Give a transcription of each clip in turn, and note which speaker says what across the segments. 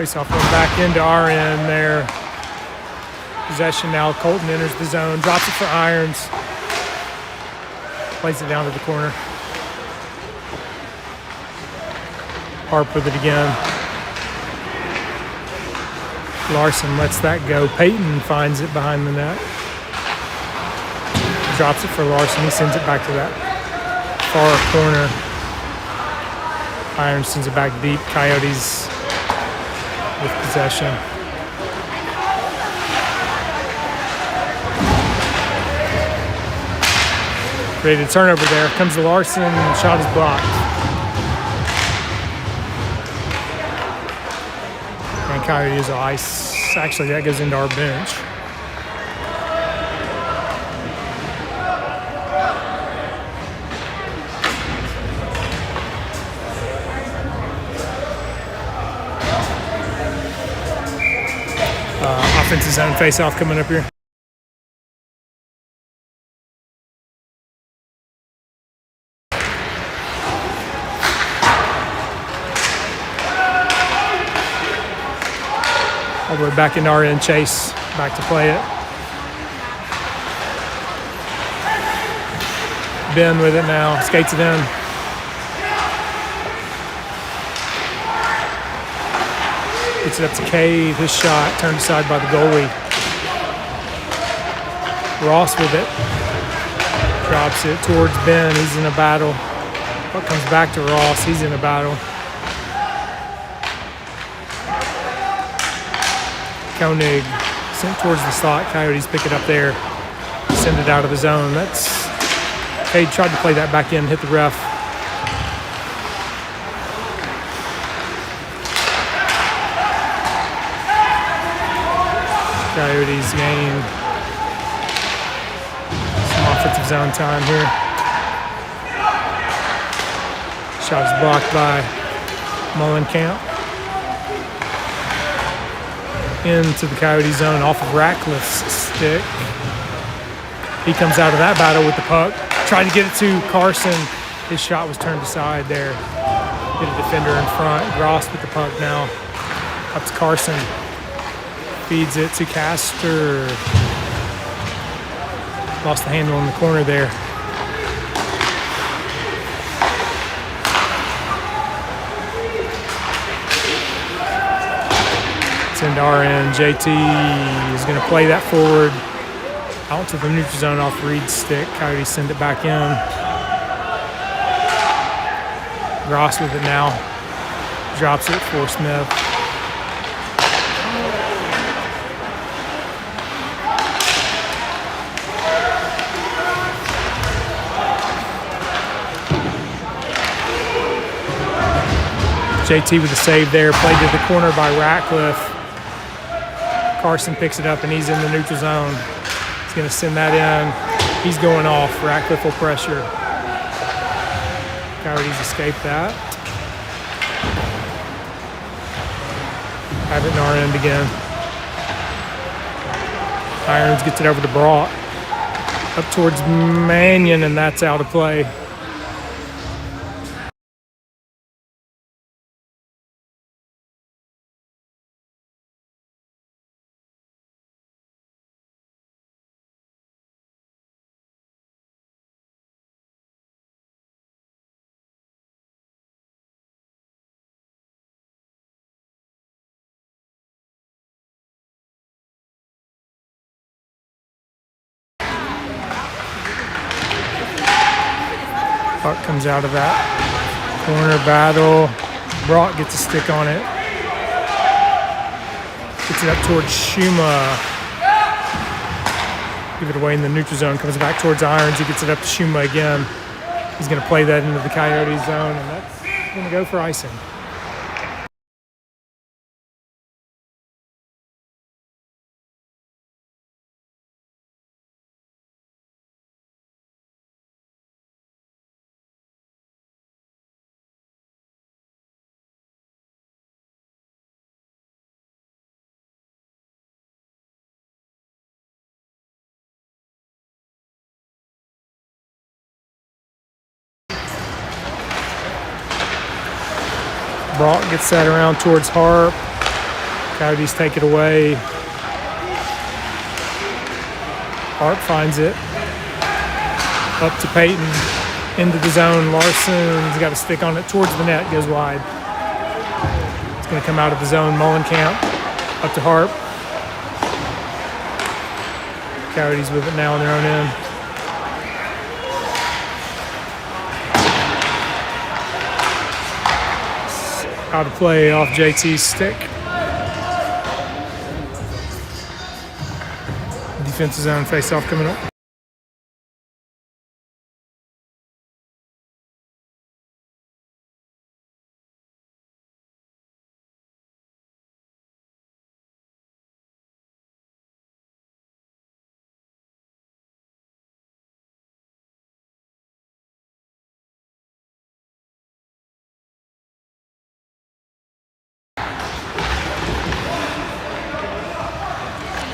Speaker 1: Face off one back into our end there. Possession now. Colton enters the zone, drops it for Irons. Plays it down to the corner. Harp with it again. Larson lets that go. Peyton finds it behind the net. Drops it for Larson. He sends it back to that far corner. Irons sends it back deep. Coyotes with possession. Created a turnover there. Comes to Larson. Shot is blocked. And Coyotes ice. Actually, that goes into our bench. Offensive zone face-off coming up here. All the way back into our end. Chase back to play it. Ben with it now. Skates it in. Gets it up to Cave. His shot turned aside by the goalie. Ross with it. Drops it towards Ben. He's in a battle. Puck comes back to Ross. He's in a battle. Koenig sent towards the slot. Coyotes pick it up there. Send it out of the zone. That's Cade tried to play that back in. Hit the ref. Coyotes gain some offensive zone time here. Shot is blocked by Mullenkamp. Into the Coyote zone off of Ratcliffe's stick. He comes out of that battle with the puck. Tried to get it to Carson. His shot was turned aside there. Get a defender in front. Gross with the puck now. Up to Carson. Feeds it to Castor. Lost the handle in the corner there. Into our end. JT is going to play that forward out to the neutral zone off Reed's stick. Coyotes send it back in. Gross with it now. Drops it for Smith. JT with the save there. Played to the corner by Ratcliffe. Carson picks it up and he's in the neutral zone. He's going to send that in. He's going off. Ratcliffe will pressure. Coyotes escape that. Have it in our end again. Irons gets it over to Brock. Up towards Mannion, and that's out of play. Puck comes out of that corner battle. Brock gets a stick on it. Gets it up towards Schuma. Give it away in the neutral zone. Comes back towards Irons. He gets it up to Schuma again. He's going to play that into the Coyote zone, and that's going to go for icing. Brock gets that around towards Harp. Coyotes take it away. Harp finds it. Up to Peyton. Into the zone. Larson's got a stick on it towards the net. Goes wide. It's going to come out of the zone. Mullenkamp. Up to Harp. Coyotes with it now on their own end. Out of play off JT's stick. Defensive zone face-off coming up.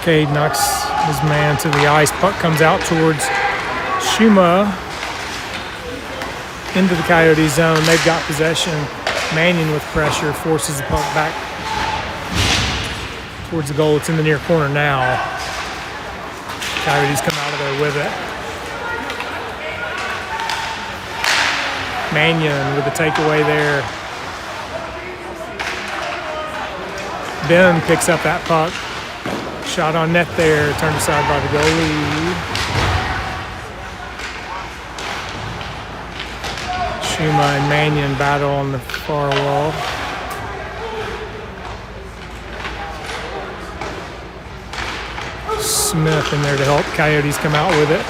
Speaker 1: Cade knocks his man to the ice. Puck comes out towards Shuma into the Coyote zone. They've got possession. Mannion with pressure forces the puck back towards the goal. It's in the near corner now. Coyotes come out of there with it. Mannion with the takeaway there. Ben picks up that puck. Shot on net there, turned aside by the goalie. Shuma and Mannion battle on the far wall. Smith in there to help Coyotes come out with it.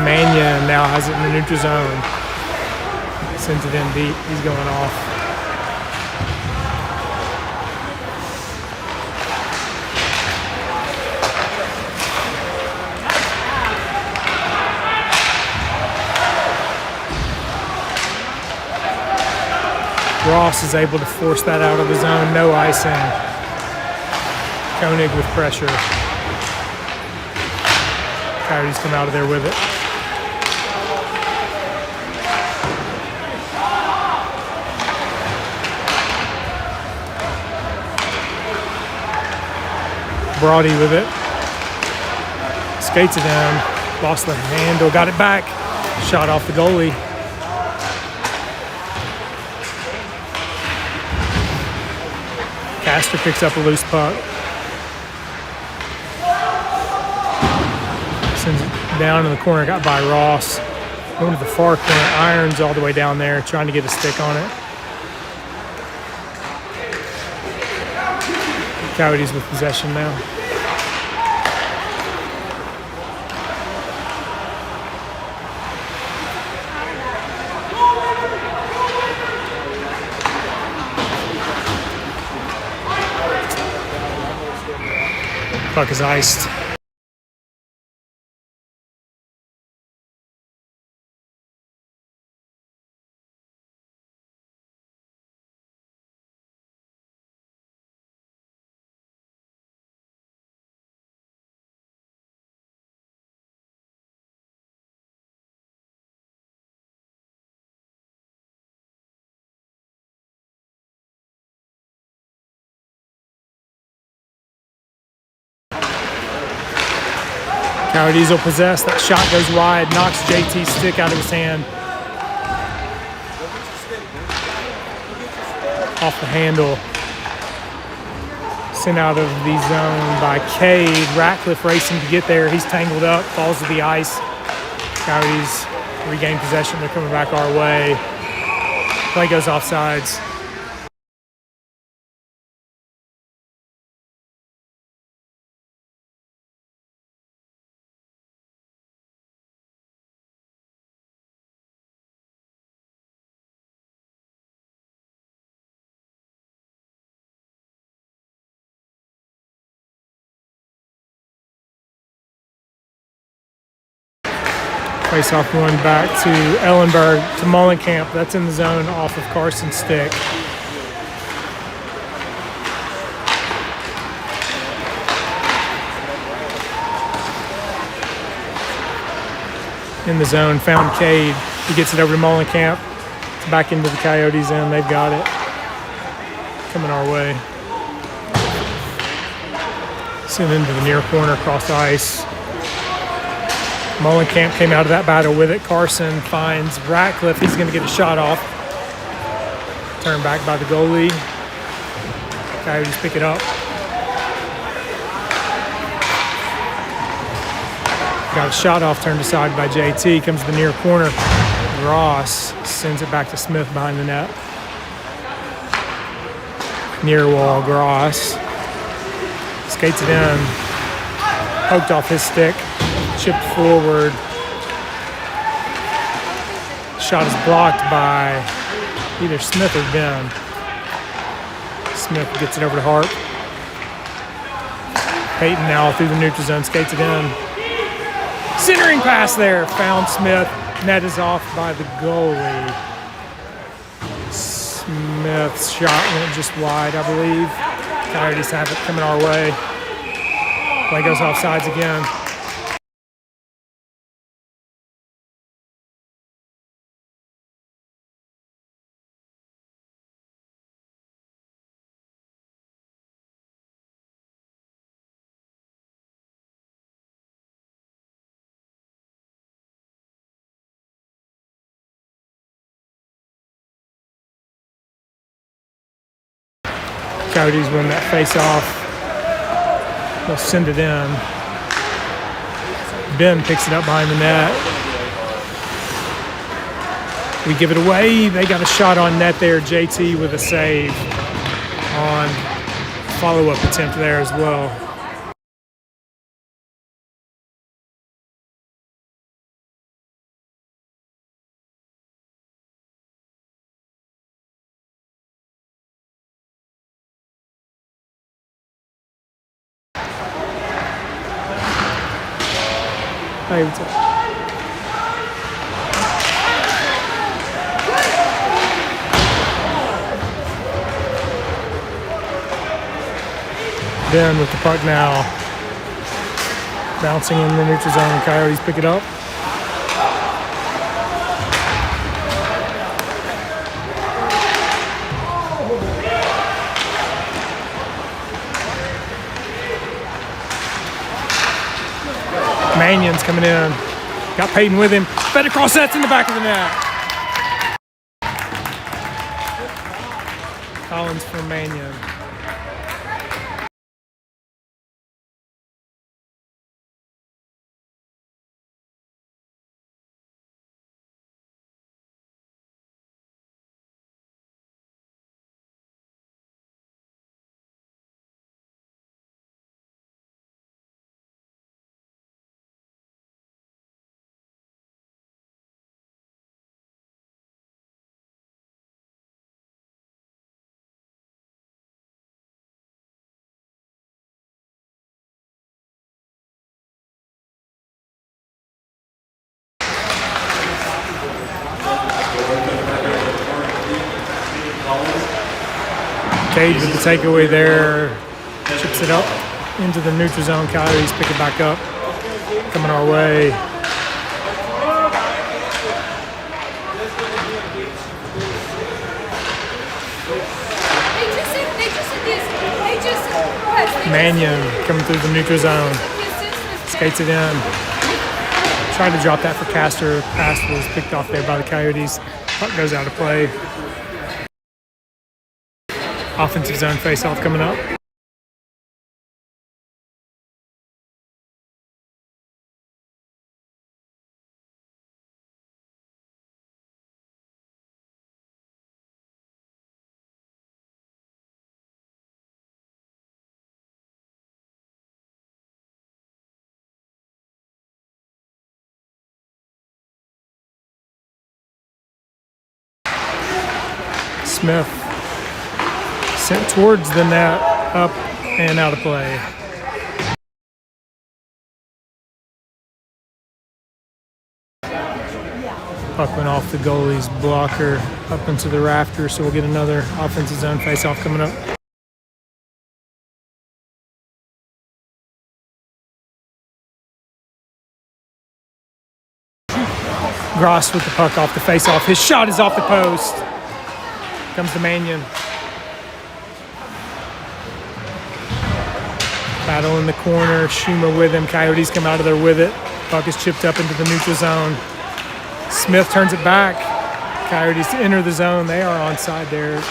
Speaker 1: Mannion now has it in the neutral zone. Sends it in deep. He's going off. Ross is able to force that out of the zone. No icing. Koenig with pressure. Coyotes come out of there with it. Brody with it. Skates it down. Lost the handle. Got it back. Shot off the goalie. Castor picks up a loose puck. Sends it down in the corner. Got by Ross. Going to the far corner. Irons all the way down there. Trying to get a stick on it. Coyotes with possession now. Puck is iced. Coyotes will possess. That shot goes wide, knocks JT's stick out of his hand. Off the handle. Sent out of the zone by Cade. Ratcliffe racing to get there. He's tangled up, falls to the ice. Coyotes regain possession. They're coming back our way. Play goes offsides. Face off going back to Ellenberg, to Mullenkamp. That's in the zone off of Carson's stick. in the zone, found Cade. He gets it over to Molenkamp. It's back into the Coyotes end. They've got it. Coming our way. Sent into the near corner across the ice. Molenkamp came out of that battle with it. Carson finds Ratcliffe. He's going to get a shot off. Turned back by the goalie. Coyotes pick it up. Got a shot off, turned aside by JT. Comes to the near corner. Ross sends it back to Smith behind the net. Near wall, Gross. Skates it in. Poked off his stick. Chipped forward. Shot is blocked by either Smith or Ben. Smith gets it over to Hart. Peyton now through the neutral zone, skates it in. Centering pass there, found Smith. Net is off by the goalie. Smith's shot went just wide, I believe. Coyotes have it coming our way. Play goes off sides again. Coyotes win that face-off. They'll send it in. Ben picks it up behind the net. We give it away. They got a shot on net there. JT with a save on follow-up attempt there as well. Ben with the puck now. Bouncing in the neutral zone. Coyotes pick it up. Mannion's coming in. Got Peyton with him. Fed across, that's in the back of the net. Collins for Mannion. Cade with the takeaway there. Chips it up into the neutral zone. Coyotes pick it back up. Coming our way. Mannion coming through the neutral zone. Skates it in. Tried to drop that for Castor. Pass was picked off there by the Coyotes. Puck goes out of play. Offensive zone face-off coming up. Smith sent towards the net, up and out of play. Puck went off the goalie's blocker up into the rafter, so we'll get another offensive zone face-off coming up. Gross with the puck off the face-off. His shot is off the post. Comes to Mannion. Battle in the corner. Schumer with him. Coyotes come out of there with it. Puck is chipped up into the neutral zone. Smith turns it back. Coyotes enter the zone. They are onside there.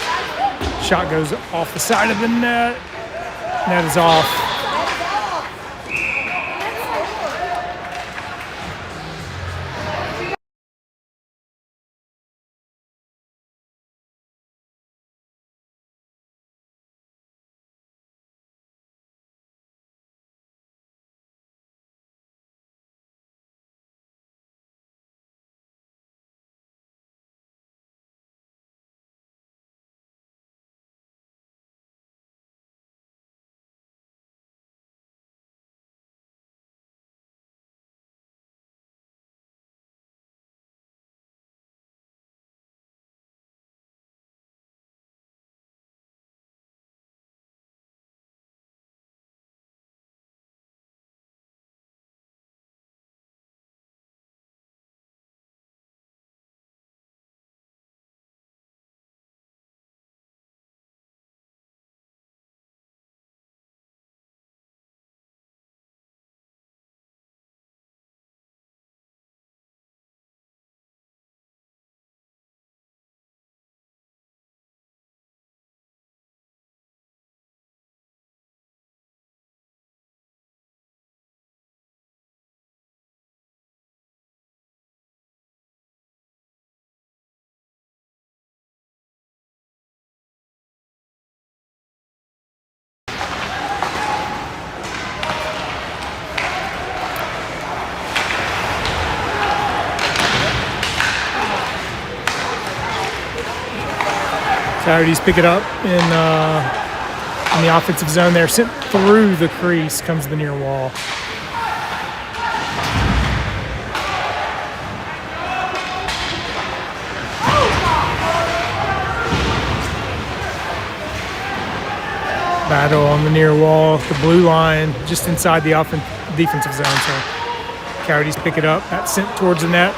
Speaker 1: Shot goes off the side of the net. Net is off. Coyotes pick it up in the offensive zone there. Sent through the crease, comes to the near wall. Battle on the near wall, the blue line, just inside the defensive zone. So Coyotes pick it up. That's sent towards the net.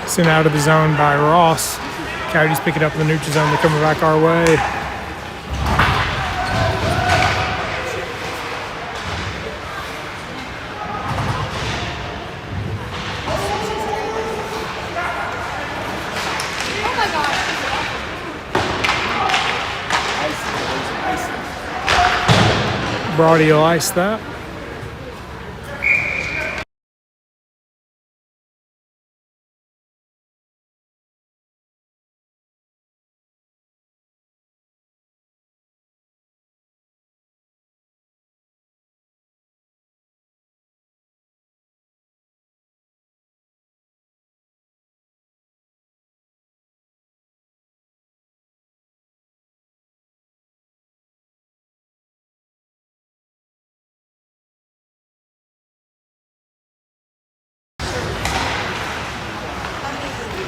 Speaker 1: Sent out of the zone by Ross. Coyotes pick it up in the neutral zone. They're coming back our way. Brody will ice that.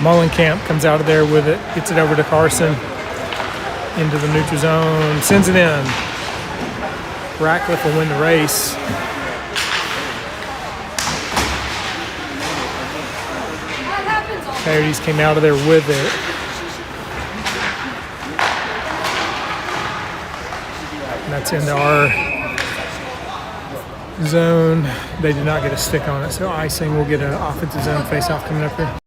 Speaker 1: Mullenkamp comes out of there with it, gets it over to Carson, into the neutral zone, sends it in. Ratcliffe will win the race. Coyotes came out of there with it. And that's into our zone. They did not get a stick on it, so icing will get an offensive zone face-off coming up here.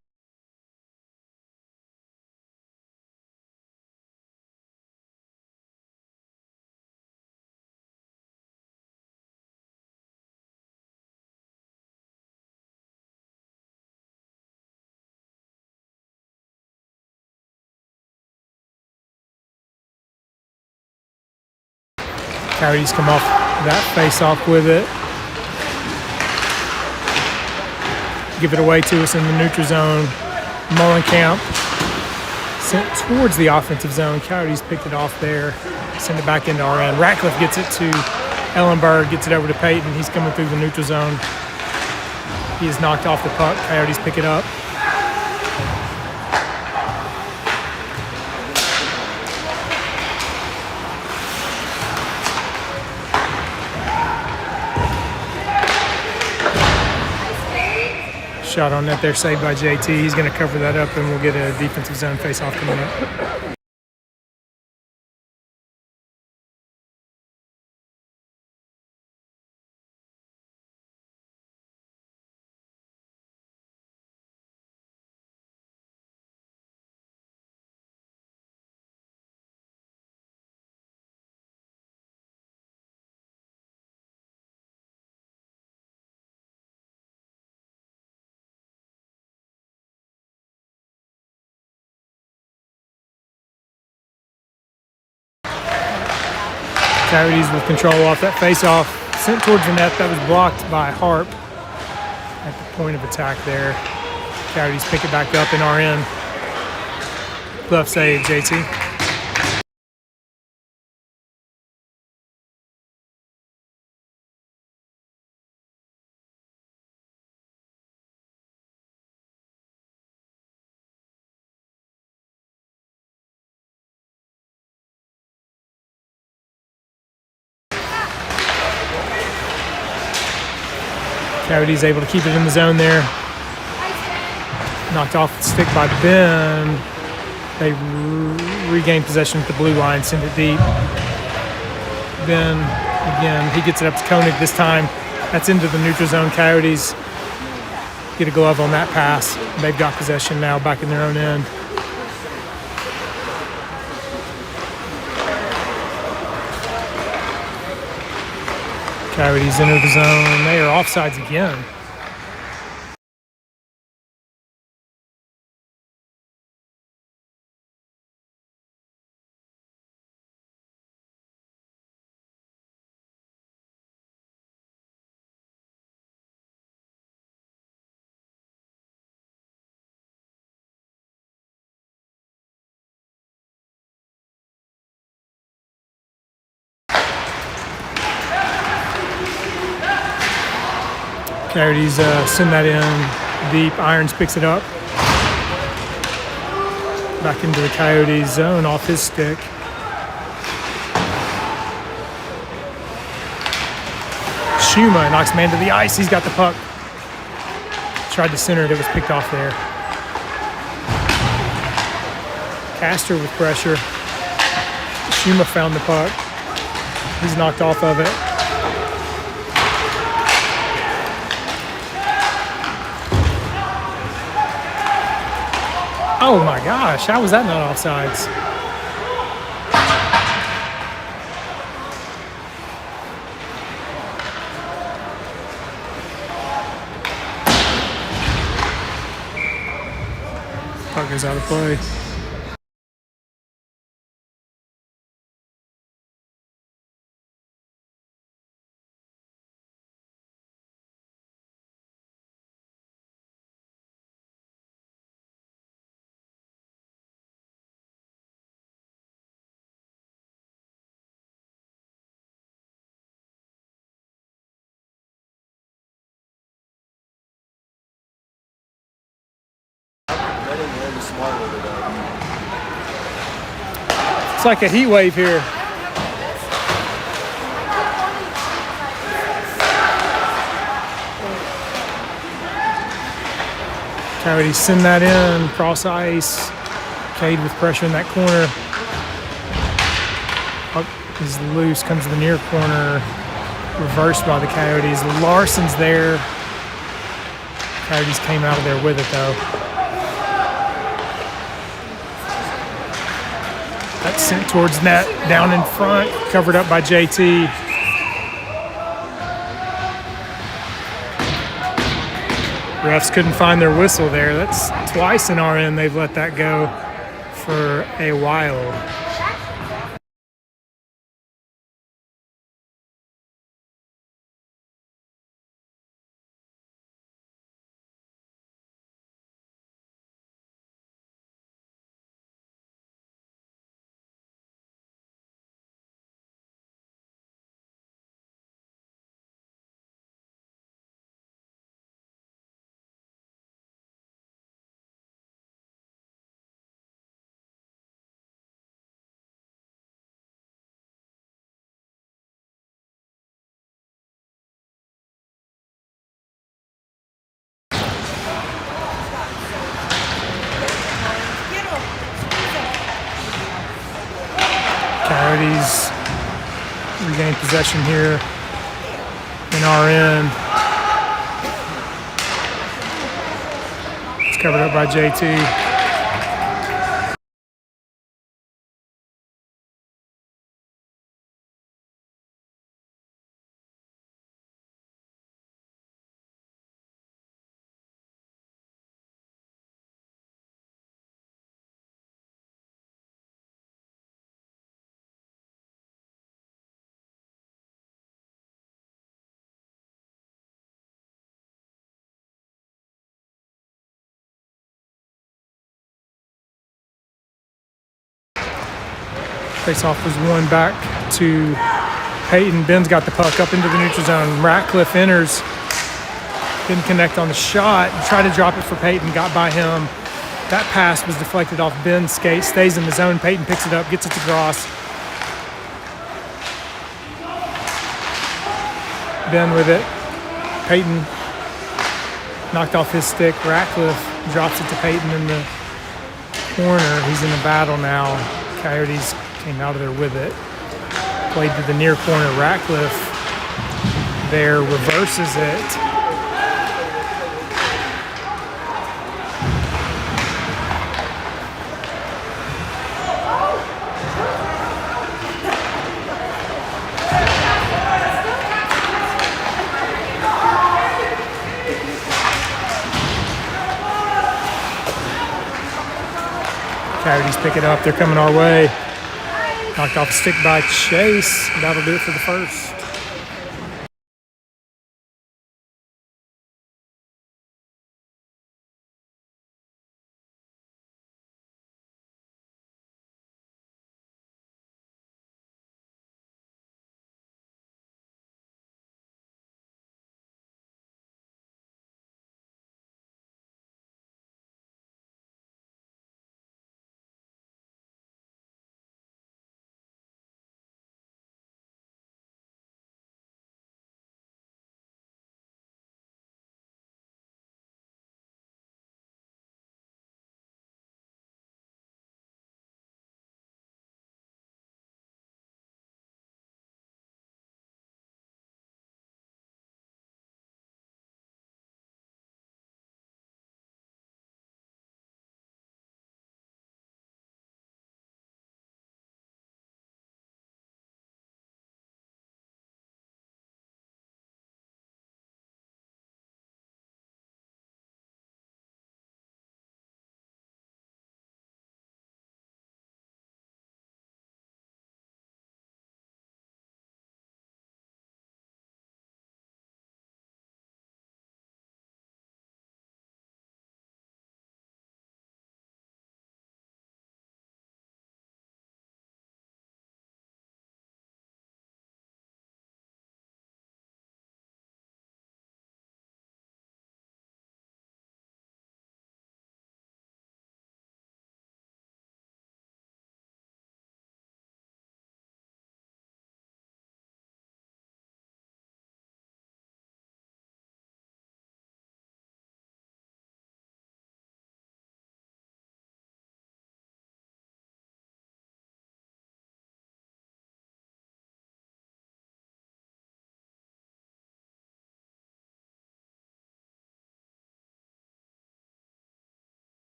Speaker 1: Coyotes come off that face-off with it. Give it away to us in the neutral zone. Mullenkamp sent towards the offensive zone. Coyotes picked it off there. Send it back into RN. Ratcliffe gets it to Ellenberg, gets it over to Peyton. He's coming through the neutral zone. He is knocked off the puck. Coyotes pick it up. Shot on net there, saved by JT. He's going to cover that up, and we'll get a defensive zone face-off coming up. Coyotes with control off that face-off, sent towards the net. That was blocked by Harp at the point of attack there. Coyotes pick it back up in RN. Bluff save, JT. Coyotes able to keep it in the zone there. Knocked off the stick by Ben. They regain possession at the blue line, send it deep. Ben, again, he gets it up to Koenig this time. That's into the neutral zone. Coyotes get a glove on that pass. They've got possession now back in their own end. Coyotes enter the zone. They are offsides again. Coyotes send that in deep. Irons picks it up. Back into the Coyotes zone off his stick. Schuma knocks man to the ice. He's got the puck. Tried to center it. It was picked off there. Castor with pressure. Schuma found the puck. He's knocked off of it. Oh my gosh, how was that not offsides? Puck goes out of play. It's like a heat wave here. Coyotes send that in, cross ice. Cade with pressure in that corner. Puck is loose, comes to the near corner. Reversed by the Coyotes. Larson's there. Coyotes came out of there with it though. That's sent towards net, down in front, covered up by JT. Refs couldn't find their whistle there. That's twice in our end they've let that go for a while. possession here in our end. It's covered up by JT. Face-off was won back to Peyton. Ben's got the puck up into the neutral zone. Ratcliffe enters. Didn't connect on the shot. Tried to drop it for Peyton. Got by him. That pass was deflected off Ben's skate. Stays in the zone. Peyton picks it up. Gets it to Gross. Ben with it. Peyton knocked off his stick. Ratcliffe drops it to Peyton in the corner. He's in the battle now. Coyotes came out of there with it. Played to the near corner. Ratcliffe there reverses it. Coyotes pick it up. They're coming our way. Knocked off a stick by Chase. That'll do it for the first.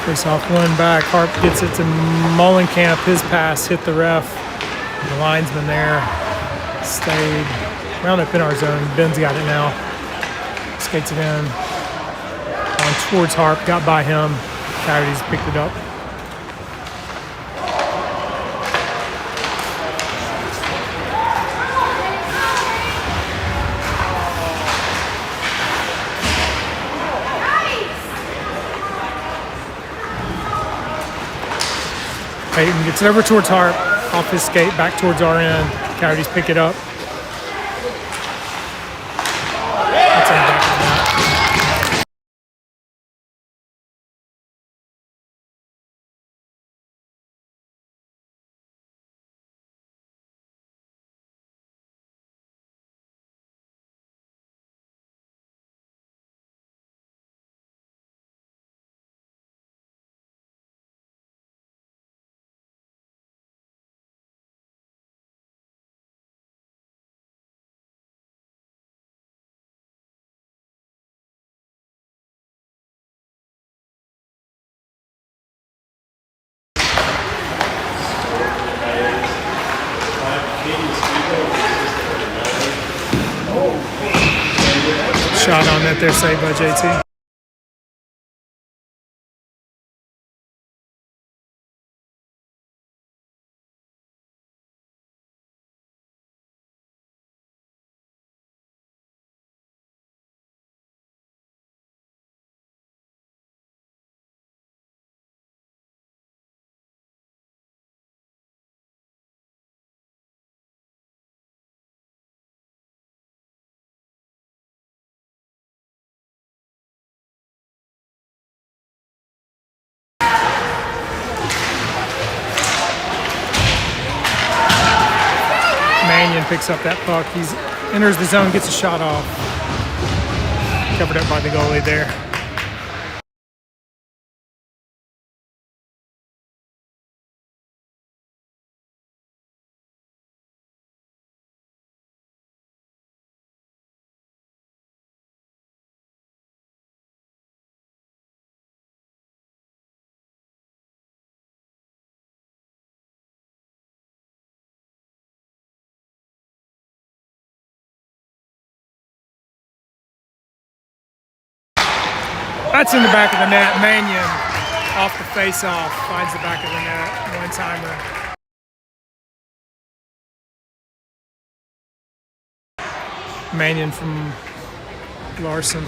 Speaker 1: Face-off one back. Harp gets it to Mullenkamp. His pass hit the ref. The linesman there stayed. Round up in our zone. Ben's got it now. Skates it in. On towards Harp. Got by him. Coyotes picked it up. Peyton gets it over towards Harp, off his skate, back towards our end. Coyotes pick it up. That's on back. shot on net there, saved by JT. Mannion picks up that puck. He enters the zone, gets a shot off. Covered up by the goalie there. That's in the back of the net. Mannion off the face-off finds the back of the net. One-timer. Mannion from Larson.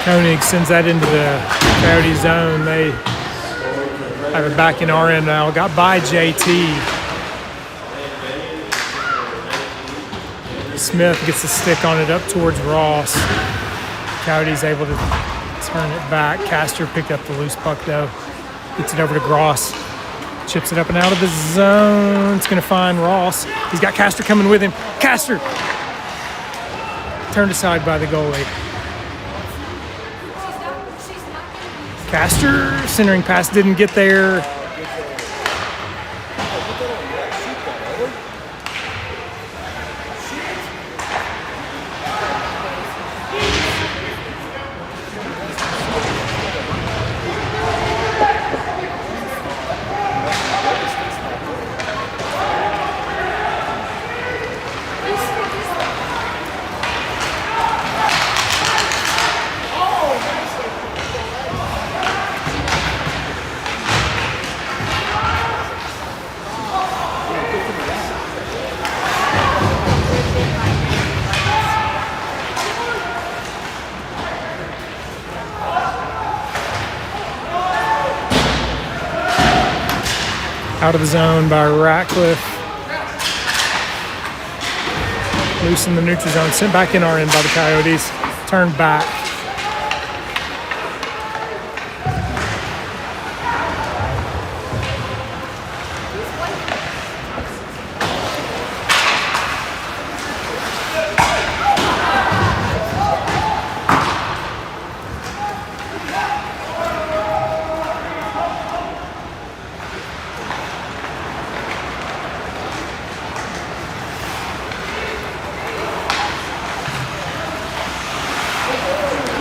Speaker 1: Koenig sends that into the Coyote zone. They have it back in our end now. Got by JT. Smith gets the stick on it up towards Ross. Coyote's able to turn it back. Castor picked up the loose puck though. Gets it over to Gross. Chips it up and out of the zone. It's going to find Ross. He's got Castor coming with him. Castor! Turned aside by the goalie. Castor, centering pass didn't get there. Out of the zone by Ratcliffe. Loose in the neutral zone. Sent back in our end by the Coyotes. Turned back.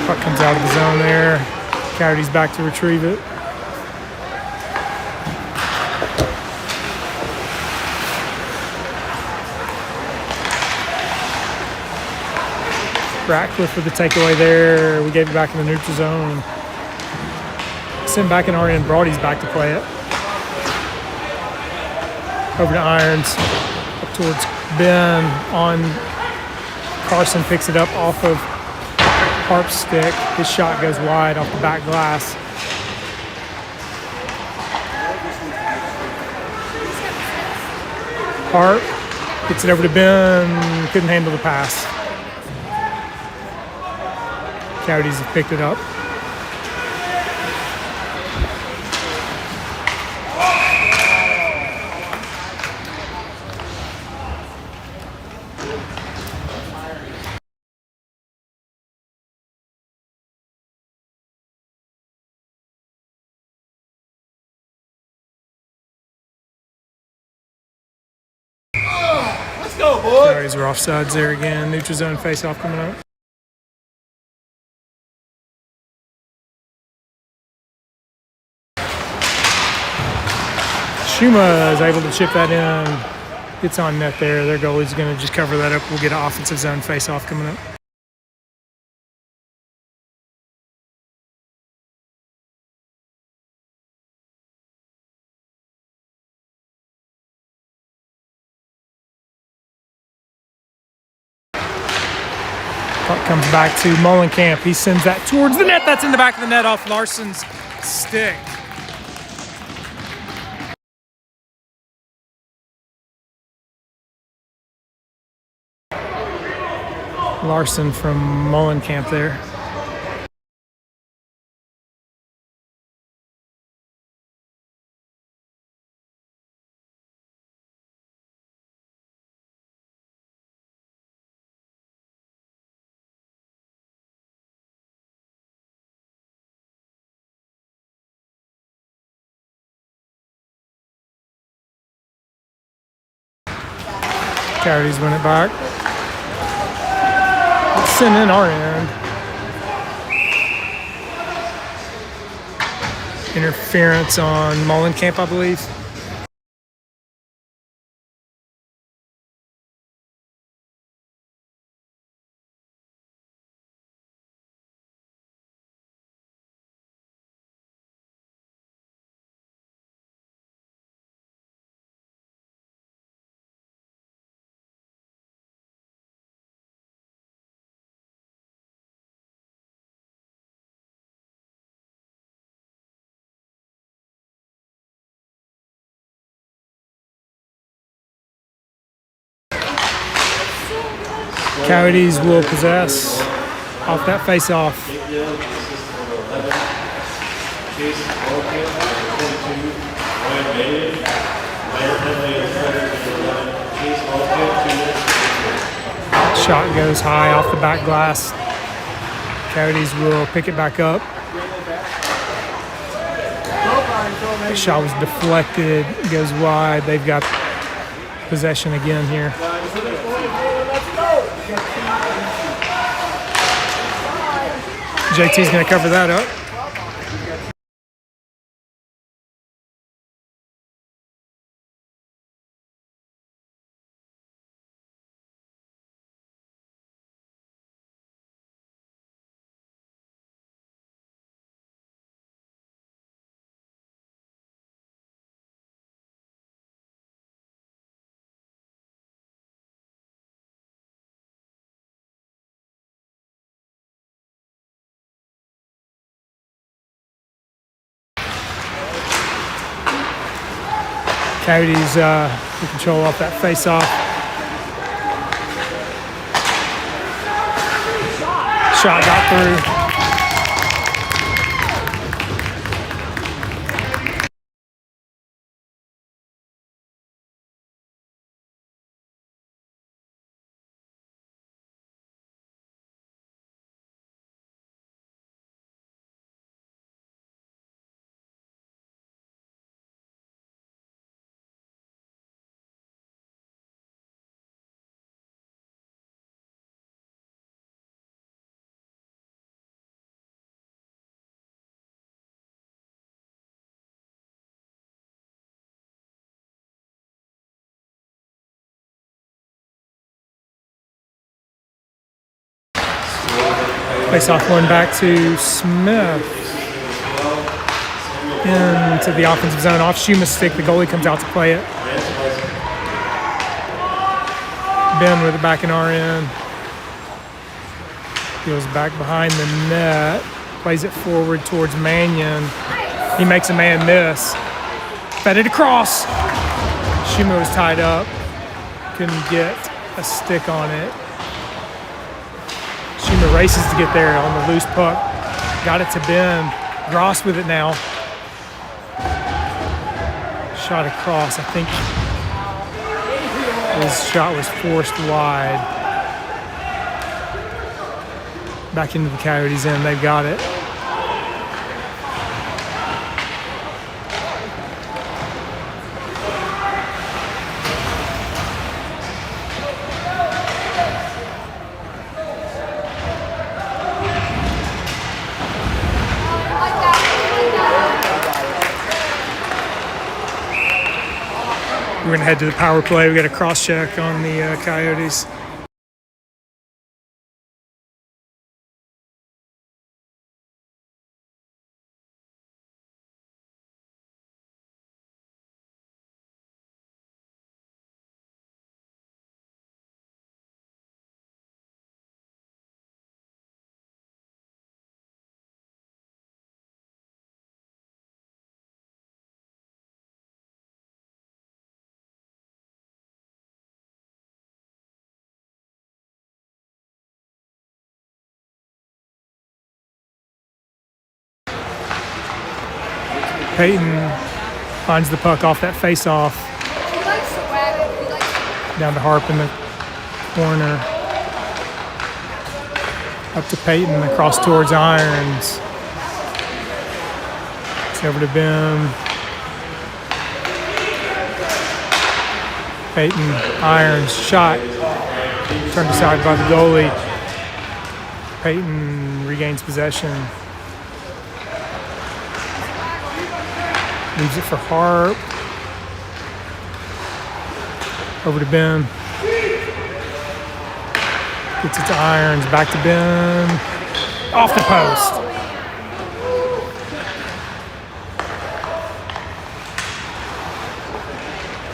Speaker 1: Puck comes out of the zone there. Coyotes back to retrieve it. Ratcliffe with the takeaway there. We gave it back in the neutral zone. Sent back in our end. Broady's back to play it. Over to Irons. Up towards Ben. On Carson picks it up off of Harp's stick. His shot goes wide off the back glass. Harp gets it over to Ben. Couldn't handle the pass. Coyotes have picked it up. Coyotes were offsides there again. Neutral zone face-off coming up. Shuma is able to chip that in. Gets on net there. Their goalie's going to just cover that up. We'll get an offensive zone face-off coming up. Puck comes back to Mullenkamp. He sends that towards the net. That's in the back of the net off Larson's stick. Larson from Mullenkamp there. Coyotes win it back. Let's send in our end. Interference on Mullenkamp, I believe. Coyotes will possess off that face-off. Shot goes high off the back glass. Coyotes will pick it back up. The shot was deflected, goes wide. They've got possession again here. JT's going to cover that up. Coyotes in control off that face-off. Shot got through. Face-off one back to Smith. Into the offensive zone, off Shuma's stick. The goalie comes out to play it. Ben with it back in our end. Goes back behind the net. Plays it forward towards Mannion. He makes a man miss. Fed it across. Shuma was tied up. Couldn't get a stick on it. Shuma races to get there on the loose puck. Got it to Ben. Gross with it now. Shot across. I think his shot was forced wide. Back into the Coyotes' end. They've got it. We're going to head to the power play. We got a cross check on the Coyotes. Peyton finds the puck off that face-off. Down to Harp in the corner. Up to Peyton, across towards Irons. It's over to Bim. Peyton, Irons, shot. Turned aside by the goalie. Peyton regains possession. Leaves it for Harp. Over to Ben. Gets it to Irons. Back to Ben. Off the post.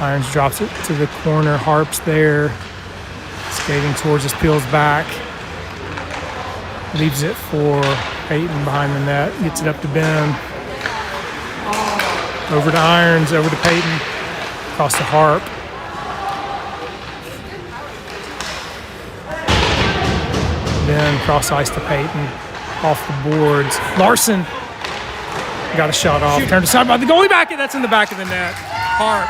Speaker 1: Irons drops it to the corner. Harp's there. Skating towards us. Peels back. Leaves it for Peyton behind the net. Gets it up to Ben. Over to Irons, over to Peyton, across to Harp. Then cross ice to Peyton, off the boards. Larson got a shot off, turned aside by the goalie back, and that's in the back of the net. Harp.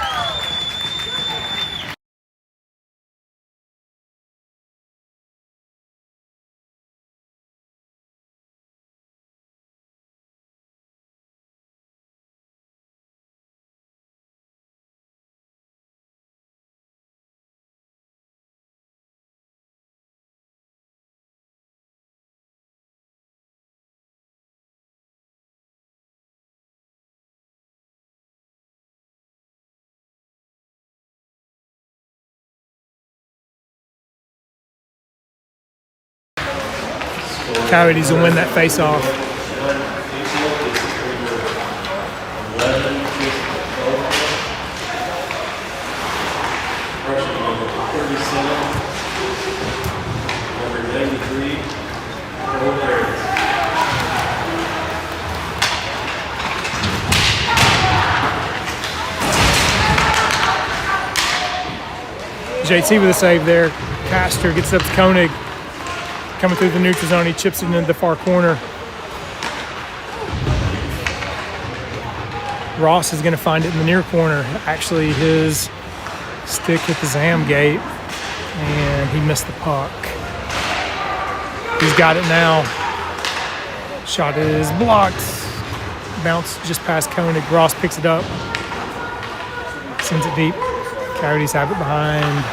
Speaker 1: Coyotes will win that face-off. JT with a save there. Castor gets up to Koenig. Coming through the neutral zone, he chips it into the far corner. Ross is going to find it in the near corner. Actually, his stick hit the Zam gate, and he missed the puck. He's got it now. Shot is blocked. Bounce just past Koenig. Ross picks it up. Sends it deep. Coyotes have it behind.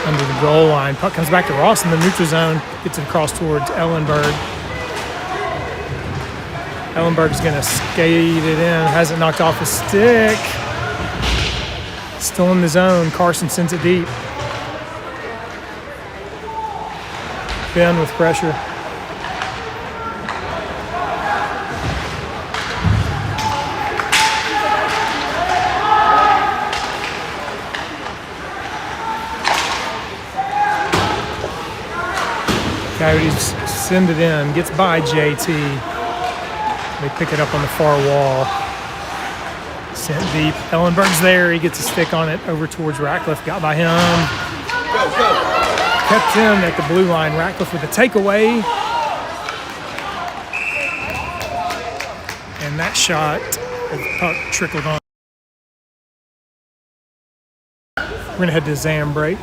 Speaker 1: Under the goal line. Puck comes back to Ross in the neutral zone. Gets it across towards Ellenberg. Ellenberg's going to skate it in. Has it knocked off his stick. Still in the zone. Carson sends it deep. Ben with pressure. Coyotes send it in, gets by JT. They pick it up on the far wall. Sent deep. Ellenberg's there. He gets a stick on it over towards Ratcliffe. Got by him. Kept him at the blue line. Ratcliffe with a takeaway. And that shot, the puck trickled on. We're going to head to Zam break.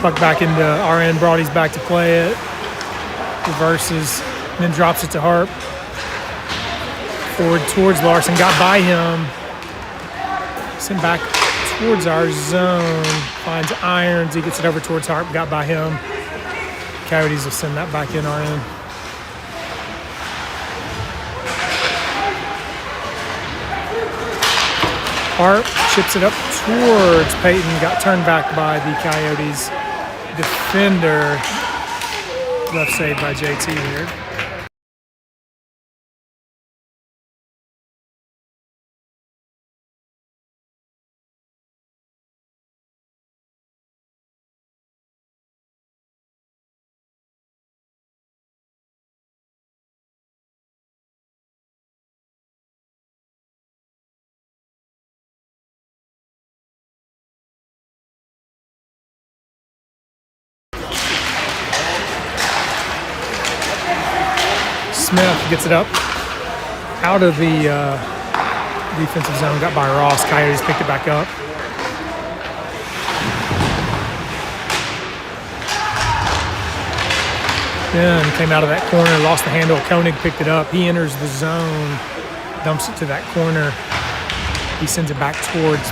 Speaker 1: Puck back into RN. Broady's back to play it. Reverses, and then drops it to Harp. Forward towards Larson. Got by him. Sent back towards our zone. Finds Irons. He gets it over towards Harp. Got by him. Coyotes will send that back in RN. Harp chips it up towards Peyton. Got turned back by the Coyotes defender. Left save by JT here. Smith gets it up out of the defensive zone. Got by Ross. Coyotes picked it back up. Ben came out of that corner, lost the handle. Koenig picked it up. He enters the zone, dumps it to that corner. He sends it back towards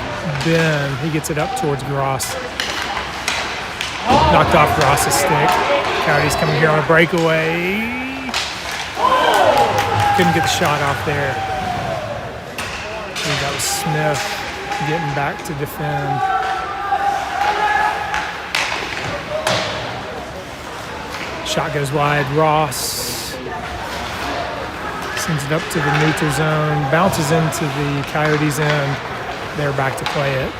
Speaker 1: Ben. He gets it up towards Gross. Knocked off Gross's stick. Coyotes coming here on a breakaway. Couldn't get the shot off there. I think that was Smith getting back to defend. Shot goes wide. Ross sends it up to the neutral zone. Bounces into the Coyotes' end. They're back to play it.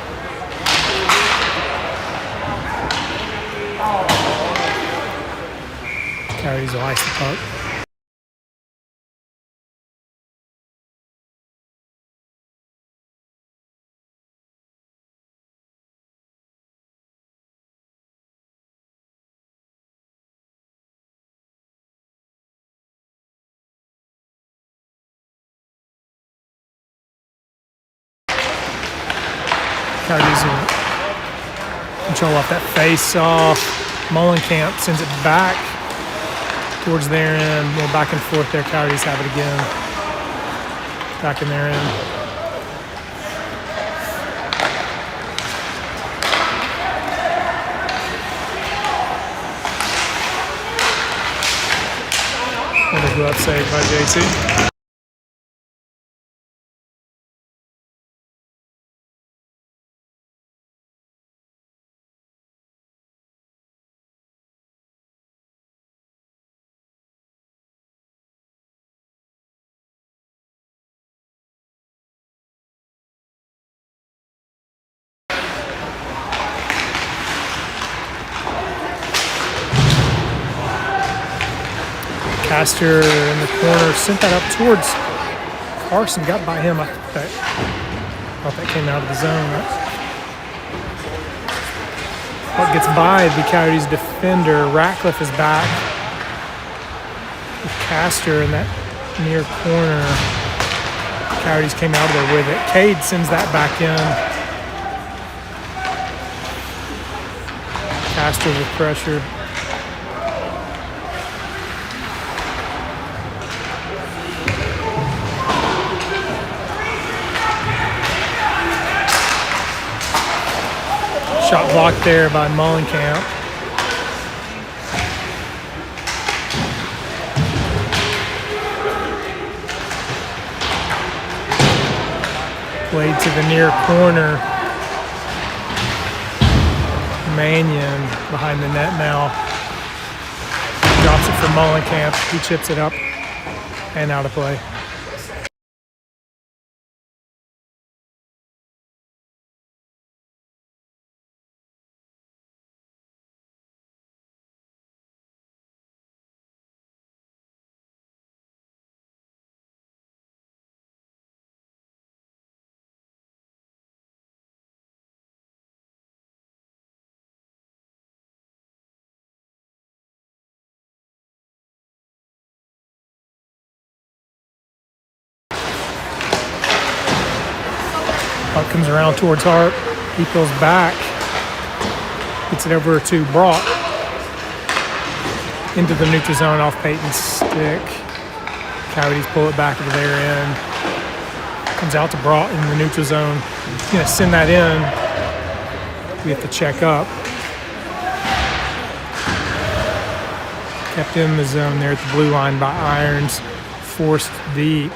Speaker 1: Coyotes will ice the puck. Coyotes will control off that face-off. Mullenkamp sends it back towards their end. Well, back and forth there. Coyotes have it again. Back in their end. Another glove save by JT. Castor in the corner, sent that up towards Carson, got by him. I thought that came out of the zone. Puck gets by the Coyotes defender. Ratcliffe is back. Castor in that near corner. Coyotes came out of there with it. Cade sends that back in. Castor with pressure. Shot blocked there by Mullenkamp. Played to the near corner. Mannion behind the net now. Drops it for Mullenkamp. He chips it up and out of play. Puck comes around towards Hart. He pulls back. Gets it over to Brock. Into the neutral zone off Peyton's stick. Coyotes pull it back into their end. Comes out to Brock in the neutral zone. He's going to send that in. We have to check up. Kept in the zone there at the blue line by Irons. Forced deep.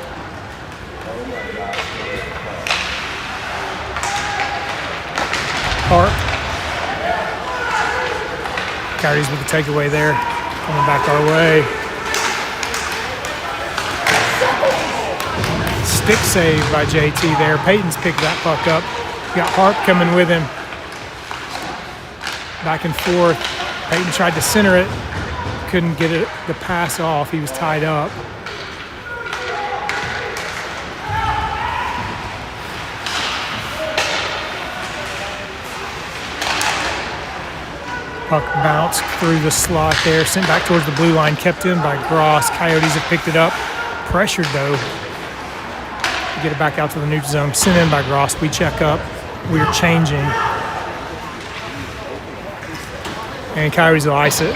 Speaker 1: Park. Coyotes with the takeaway there. Coming back our way. Stick save by JT there. Peyton's picked that puck up. Got Harp coming with him. Back and forth. Peyton tried to center it. Couldn't get the pass off. He was tied up. Puck bounced through the slot there, sent back towards the blue line, kept in by Gross. Coyotes have picked it up. Pressured though. Get it back out to the neutral zone. Sent in by Gross. We check up. We're changing. And Coyotes will ice it.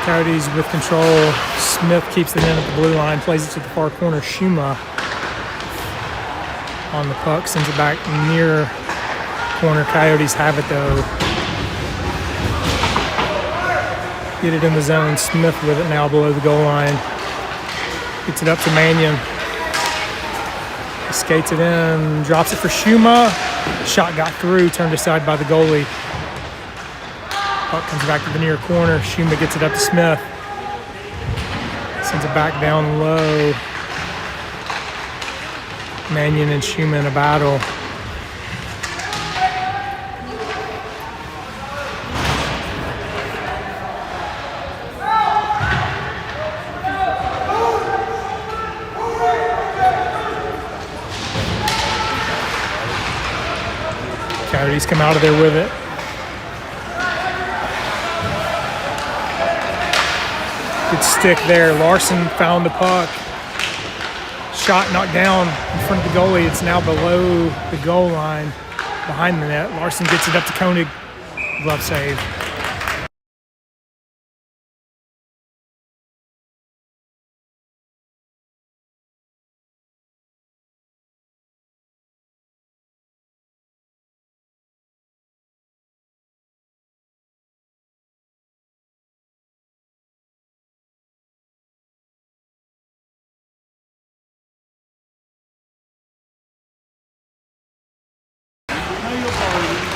Speaker 1: Coyotes with control. Smith keeps it in at the blue line, plays it to the far corner. Schuma on the puck, sends it back near corner. Coyotes have it though. Get it in the zone. Smith with it now below the goal line. Gets it up to Mannion. He skates it in, drops it for Schuma. Shot got through, turned aside by the goalie. Puck comes back to the near corner. Schuma gets it up to Smith. Sends it back down low. Mannion and Schuma in a battle. Coyotes come out of there with it. Good stick there. Larson found the puck. Shot knocked down in front of the goalie. It's now below the goal line, behind the net. Larson gets it up to Koenig. Glove save.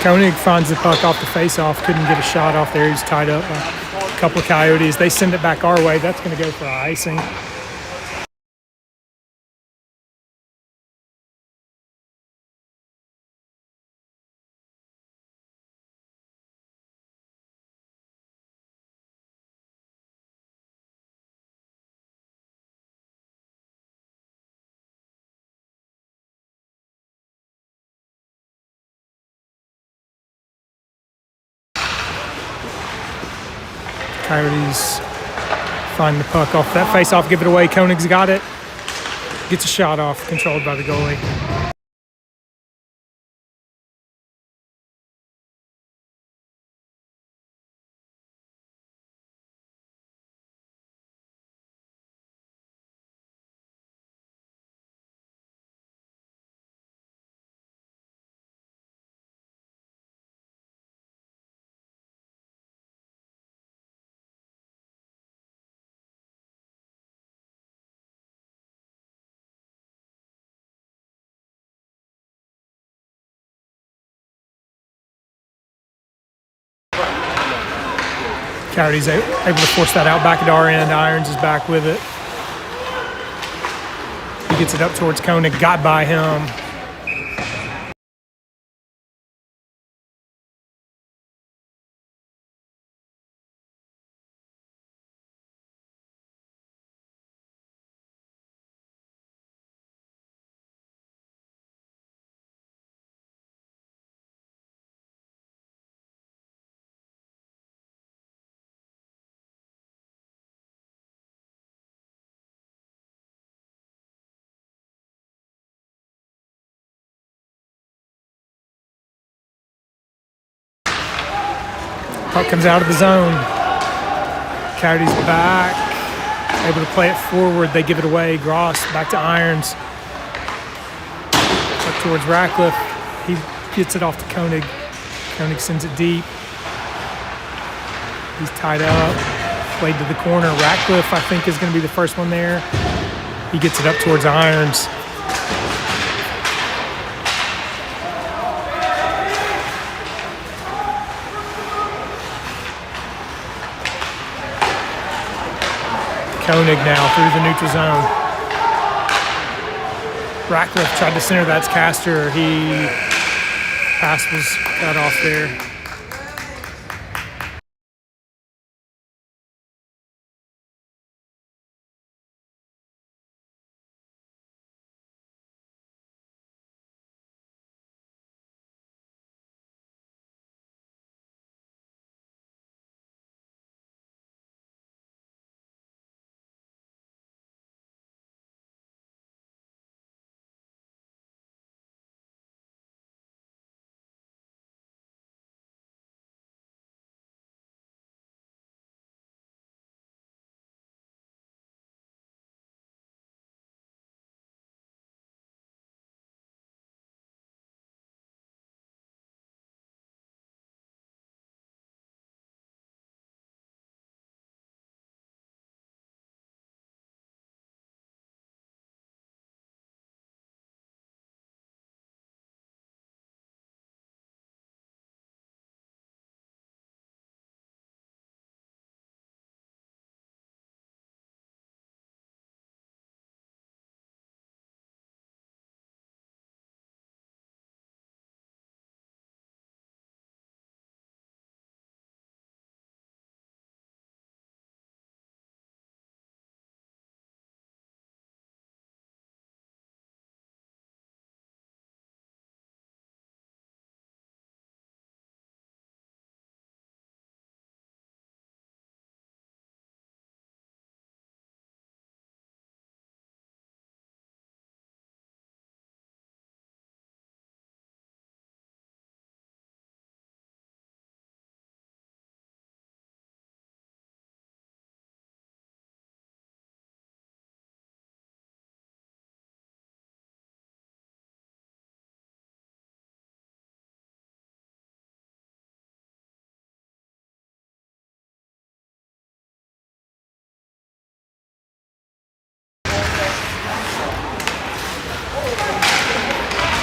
Speaker 1: Koenig finds the puck off the face-off. Couldn't get a shot off there. He's tied up by a couple of Coyotes. They send it back our way. That's going to go for icing. Coyotes find the puck off that face-off, give it away. Koenig's got it. Gets a shot off, controlled by the goalie. Coyotes able to force that out back at our end. Irons is back with it. He gets it up towards Koenig, got by him. Puck comes out of the zone. Coyotes back, able to play it forward. They give it away. Gross back to Irons. Up towards Ratcliffe. He gets it off to Koenig. Koenig sends it deep. He's tied up. Played to the corner. Ratcliffe, I think, is going to be the first one there. He gets it up towards Irons. Koenig now through the neutral zone. Ratcliffe tried to center. That's Castor. Pass was cut off there.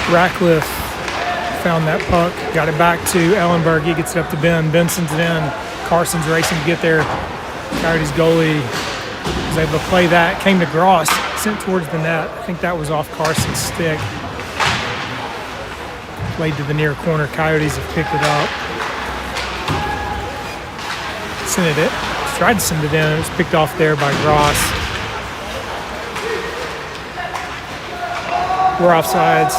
Speaker 1: Ratcliffe found that puck, got it back to Ellenberg. He gets it up to Ben. Ben sends it in. Carson's racing to get there. Coyotes goalie was able to play that. Came to Gross, sent towards the net. I think that was off Carson's stick. Played to the near corner. Coyotes have picked it up. Sent it. Tried to send it in. It was picked off there by Gross. We're offsides.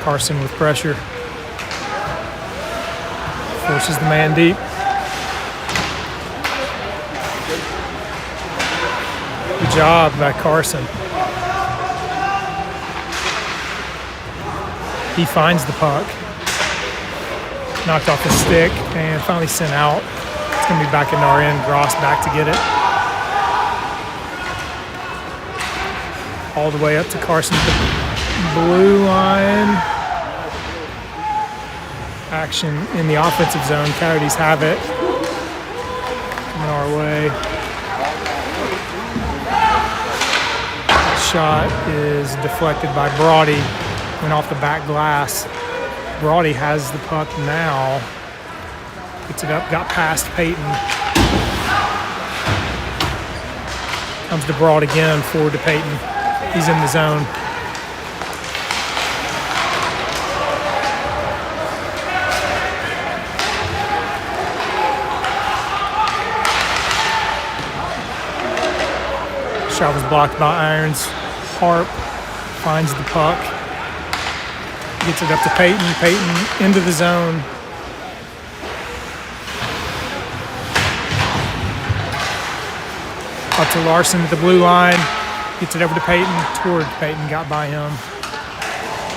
Speaker 1: Carson with pressure. Forces the man deep. Good job by Carson. He finds the puck. Knocked off the stick and finally sent out. It's going to be back in our end. Gross back to get it. All the way up to Carson at the blue line. Action in the offensive zone. Coyotes have it. Coming our way. Shot is deflected by Brody. Went off the back glass. Brody has the puck now. Gets it up, got past Peyton. Comes to Broad again, forward to Peyton. He's in the zone. Shot was blocked by Irons. Harp finds the puck. Gets it up to Peyton. Peyton into the zone. Up to Larson at the blue line. Gets it over to Peyton. Toward Peyton. Got by him.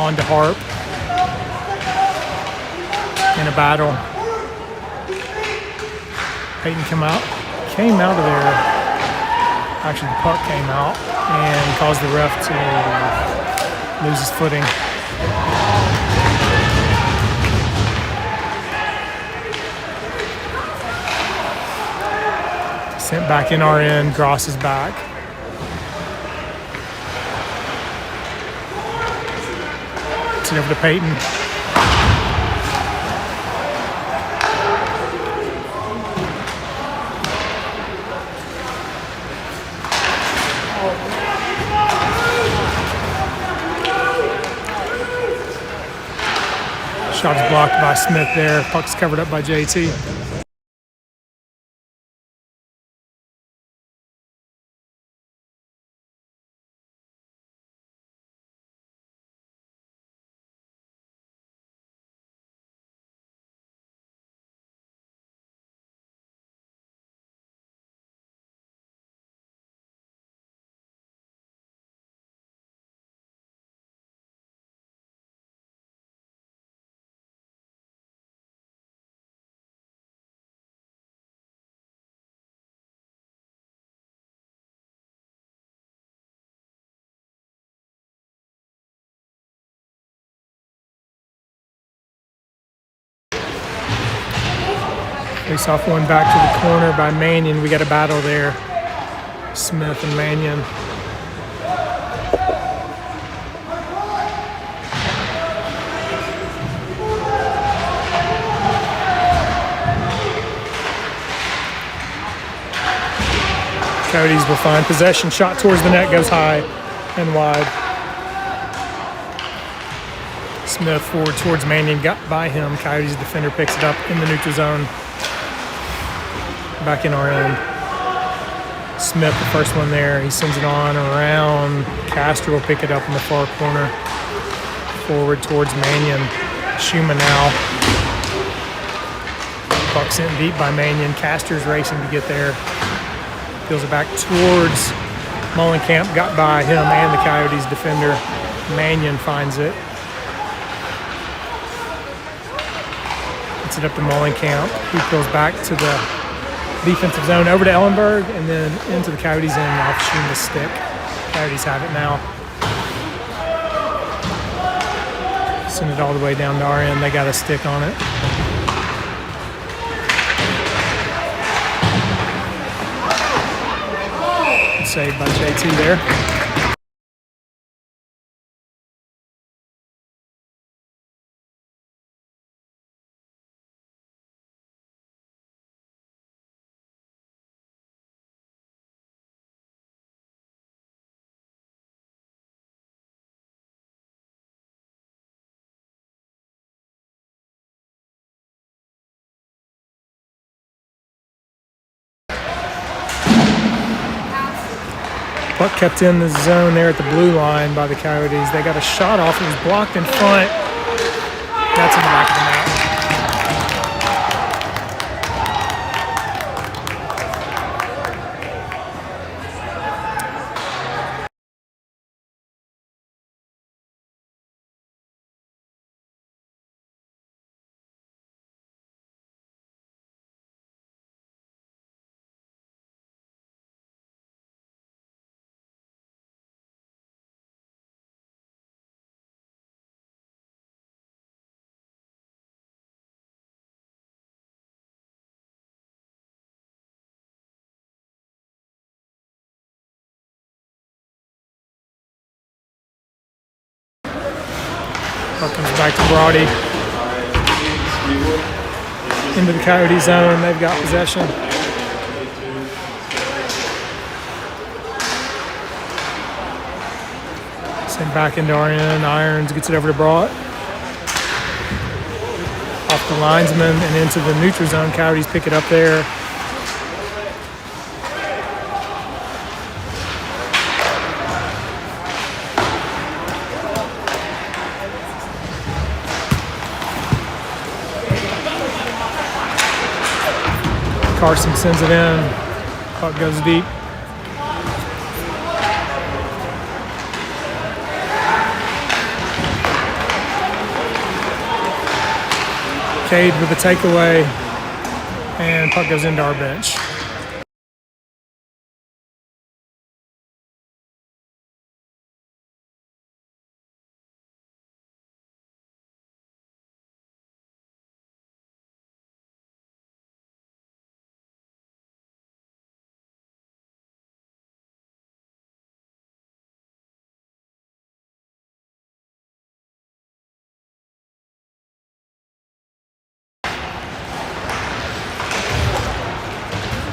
Speaker 1: On to Harp. in a battle. Peyton came out of there. Actually, the puck came out and caused the ref to lose his footing. Sent back in our end. Gross is back. It's over to Peyton. Shot is blocked by Smith there. Puck's covered up by JT. Face off one back to the corner by Mannion. We got a battle there. Smith and Mannion. Coyotes will find possession. Shot towards the net goes high and wide. Smith forward towards Mannion. Got by him. Coyotes defender picks it up in the neutral zone. Back in our end. Smith, the first one there. He sends it on around. Castor will pick it up in the far corner. Forward towards Mannion. Schumann now. Puck sent deep by Mannion. Castor's racing to get there. Peels it back towards Mullenkamp. Got by him and the Coyotes defender. Mannion finds it. Gets it up to Mullenkamp. He peels back to the defensive zone over to Ellenberg and then into the Coyotes end off Schuma's stick. Coyotes have it now. Send it all the way down to our end. They got a stick on it. Saved by JT there. Puck kept in the zone there at the blue line by the Coyotes. They got a shot off. It was blocked in front. That's in the back of the net. Puck comes back to Brody. Into the Coyote zone. They've got possession. Send back into our end. Irons gets it over to Broad. Off the linesman and into the neutral zone. Coyotes pick it up there. Carson sends it in. Puck goes deep. Cade with a takeaway, and puck goes into our bench.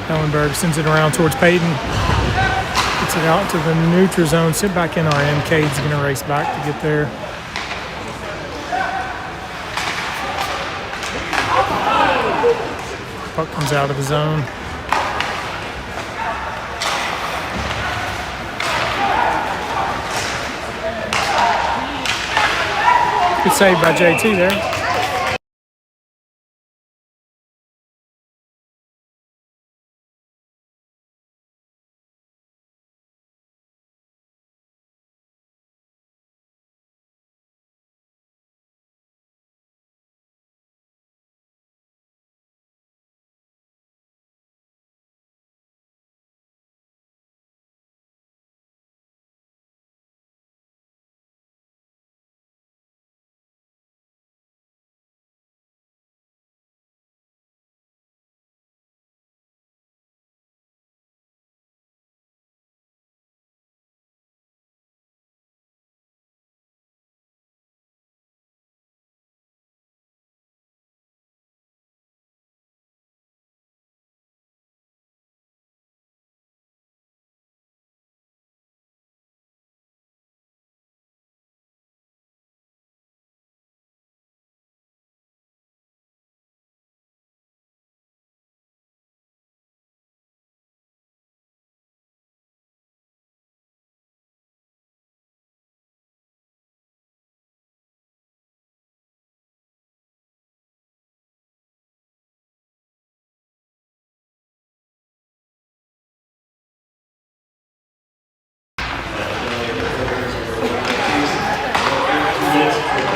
Speaker 1: Ellenberg sends it around towards Peyton. Gets it out to the neutral zone. Sit back in our end. Cade's going to race back to get there. Puck comes out of the zone. Good save by JT there.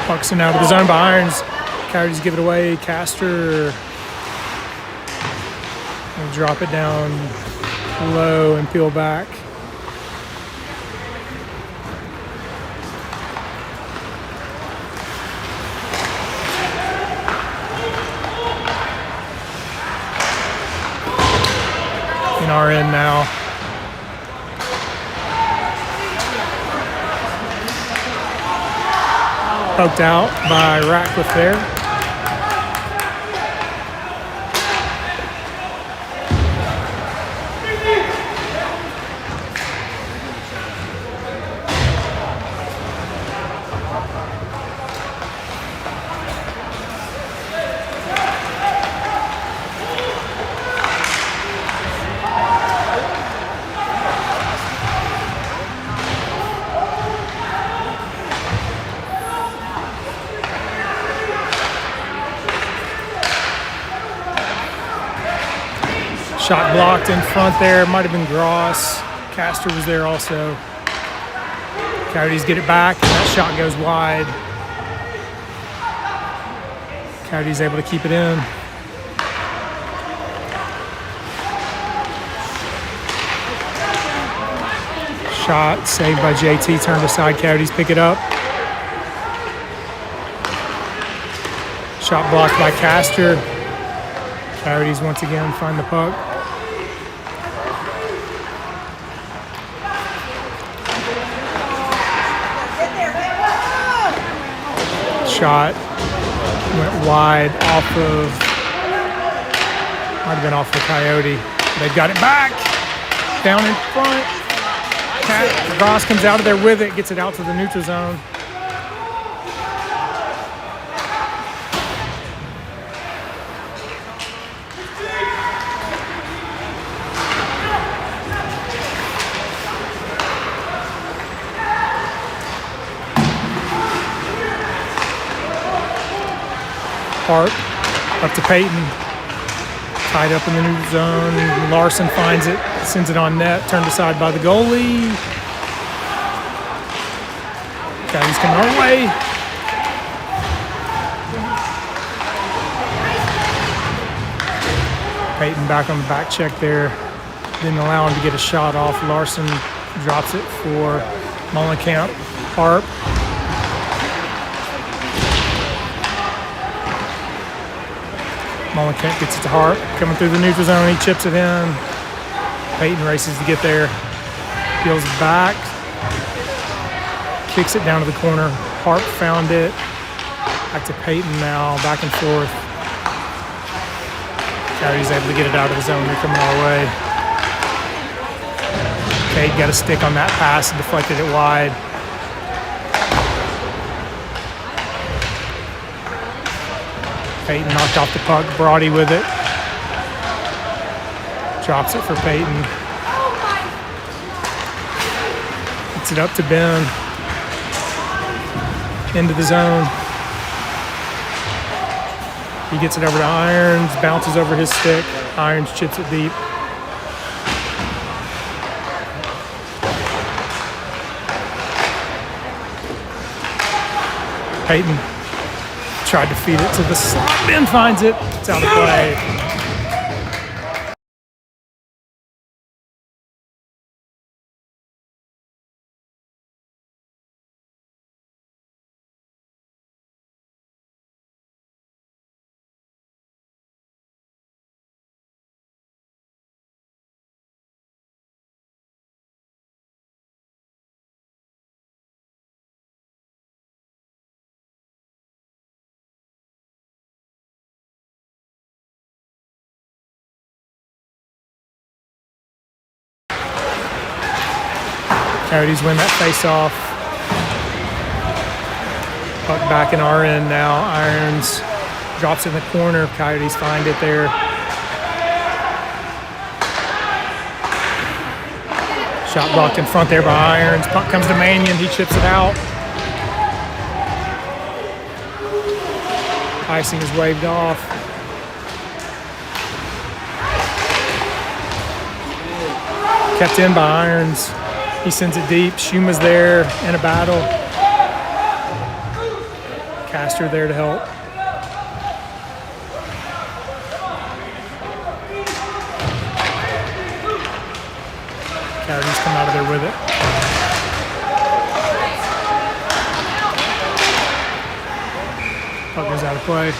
Speaker 1: Puck's out of the zone by Irons. Coyotes give it away. Castor will drop it down low and peel back. In our end now. Poked out by Ratcliffe there. Shot blocked in front there. Might have been Gross. Castor was there also. Coyotes get it back, and that shot goes wide. Coyotes able to keep it in. Shot saved by JT, turned aside. Coyotes pick it up. Shot blocked by Castor. Coyotes once again find the puck. Shot went wide off of, might have been off the Coyote. They've got it back, down in front. Gross comes out of there with it, gets it out to the neutral zone. Park up to Peyton, tied up in the neutral zone. Larson finds it, sends it on net, turned aside by the goalie. Coyotes coming our way. Peyton back on the back check there. Didn't allow him to get a shot off. Larson drops it for Mullenkamp. Harp. Mullenkamp gets it to Harp. Coming through the neutral zone, he chips it in. Peyton races to get there. Peels back. Kicks it down to the corner. Harp found it. Back to Peyton now. Back and forth. Coyotes able to get it out of the zone. They're coming our way. Cade got a stick on that pass and deflected it wide. Peyton knocked off the puck. Brody with it. Drops it for Peyton. Gets it up to Ben. Into the zone. He gets it over to Irons, bounces over his stick. Irons chips it deep. Peyton tried to feed it to the slot. Ben finds it. It's out of play. Coyotes win that face-off. Puck back in our end now. Irons drops in the corner. Coyotes find it there. Shot blocked in front there by Irons. Puck comes to Mannion. He chips it out. Icing is waved off. Kept in by Irons. He sends it deep. Schuma's there in a battle. Castor there to help. Coyotes come out of there with it. Puck goes out of play.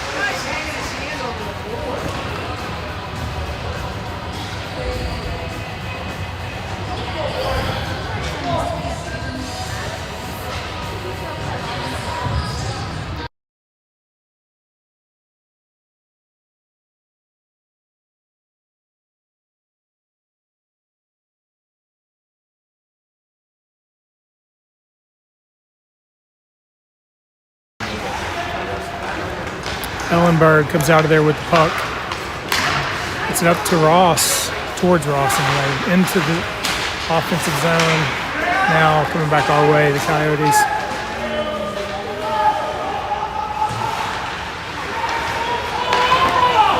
Speaker 1: Ellenberg comes out of there with the puck. It's up to Ross, towards Ross anyway, into the offensive zone. Now coming back our way, the Coyotes.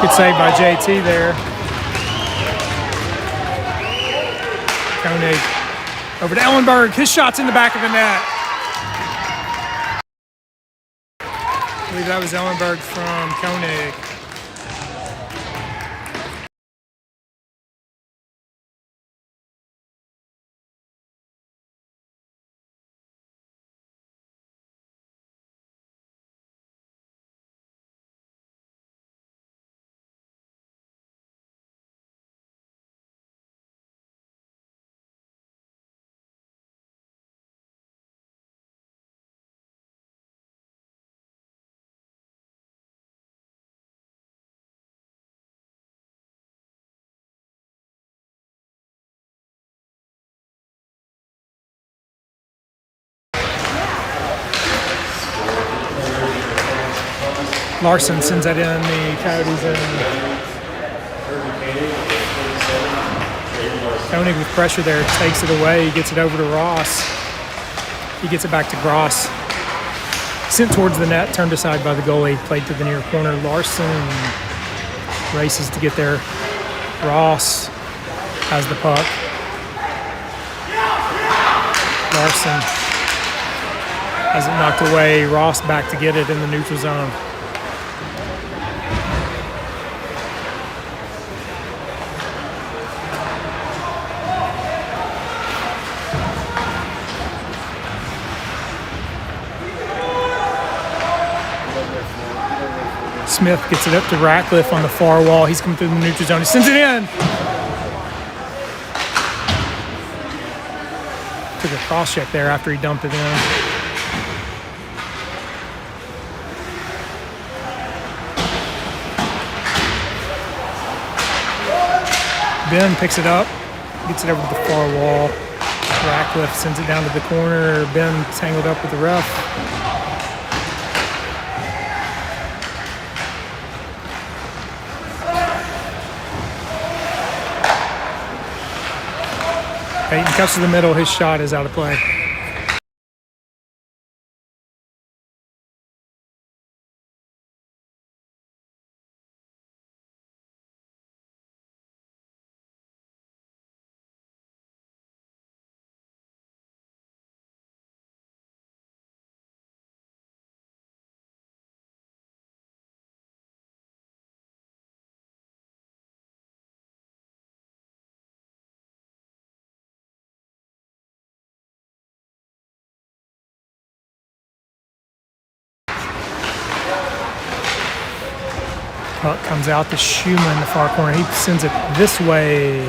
Speaker 1: Good save by JT there. Koenig over to Ellenberg. His shot's in the back of the net. I believe that was Ellenberg from Koenig. Larson sends that in, the Coyotes in. Koenig with pressure there, takes it away, he gets it over to Ross. He gets it back to Gross. Sent towards the net, turned aside by the goalie, played to the near corner. Larson races to get there. Ross has the puck. Larson has it knocked away. Ross back to get it in the neutral zone. Smith gets it up to Ratcliffe on the far wall. He's coming through the neutral zone. He sends it in. Took a cross check there after he dumped it in. Ben picks it up, gets it over to the far wall. Ratcliffe sends it down to the corner. Ben tangled up with the ref. Peyton cuts to the middle. His shot is out of play. Puck comes out to Schumann in the far corner. He sends it this way.